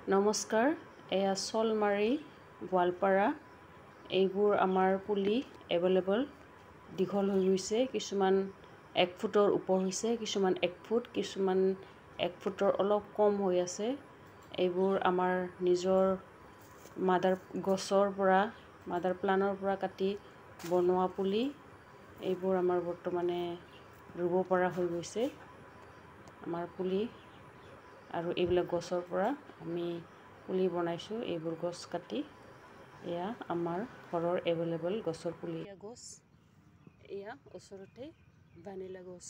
নমস্কাৰ, এয়া চলমাৰী গোৱালপাৰা। এইবোৰ আমাৰ পুলি এভেইলেবল দীঘল হৈ গৈছে। কিছুমান 1 ফুটৰ ওপৰ হৈছে, কিছুমান 1 ফুট, কিছুমান 1 ফুটৰ অলপ কম হৈ আছে। এইবোৰ আমাৰ নিজৰ মাদাৰ গছৰ পৰা, মাদাৰ প্লানৰ পৰা কাটি বনোৱা পুলি। এইবোৰ আমাৰ বৰ্তমানে ৰুব পৰা হৈ গৈছে। আমাৰ পুলি আৰু এইবিলাক গছৰ পৰা আমি পুলি বনাইছোঁ। এইবোৰ গছ কাটি এয়া আমাৰ ঘৰৰ এভেইলেবল গছৰ পুলি। এয়া গছ, এয়া ওচৰতে ভেনিলা গছ,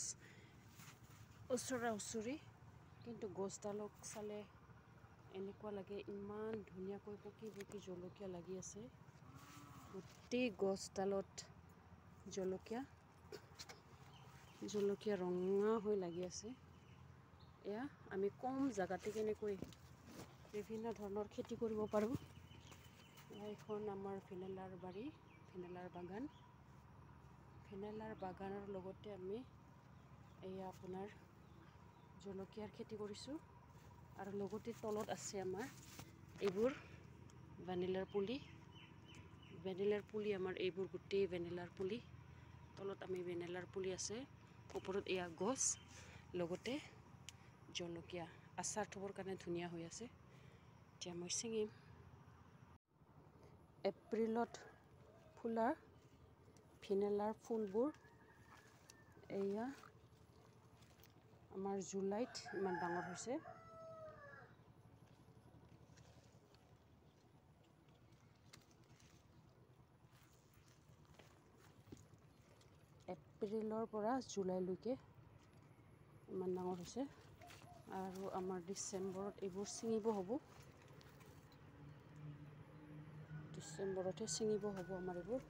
ওচৰা-ওচৰি। কিন্তু গছডালক চালে এনেকুৱা লাগে ইমান ধুনীয়াকৈ পকি পকি জলকীয়া লাগি আছে। গোটেই গছডালত জলকীয়া ৰঙা হৈ লাগি আছে। এয়া আমি কম জেগাতে কেনেকৈ বিভিন্ন ধৰণৰ খেতি কৰিব পাৰোঁ। এইখন আমাৰ ভেনিলাৰ বাৰী, ভেনিলাৰ বাগান। ভেনিলাৰ বাগানৰ লগতে আমি এয়া আপোনাৰ জলকীয়াৰ খেতি কৰিছোঁ। আৰু লগতে তলত আছে আমাৰ এইবোৰ ভেনিলাৰ পুলি। ভেনিলাৰ পুলি আমাৰ এইবোৰ গোটেই ভেনিলাৰ পুলি। তলত আমি ভেনিলাৰ পুলি আছে, ওপৰত এয়া গছ, লগতে জলকীয়া। আচাৰ থবৰ কাৰণে ধুনীয়া হৈ আছে। এতিয়া মই ছিঙিম। এপ্ৰিলত ফুলা ভেনিলাৰ ফুলবোৰ এয়া আমাৰ জুলাইত ইমান ডাঙৰ হৈছে। এপ্ৰিলৰ পৰা জুলাইলৈকে ইমান ডাঙৰ হৈছে। আৰু আমাৰ ডিচেম্বৰত এইবোৰ ছিঙিব হ'ব। ডিচেম্বৰতহে ছিঙিব হ'ব আমাৰ এইবোৰ।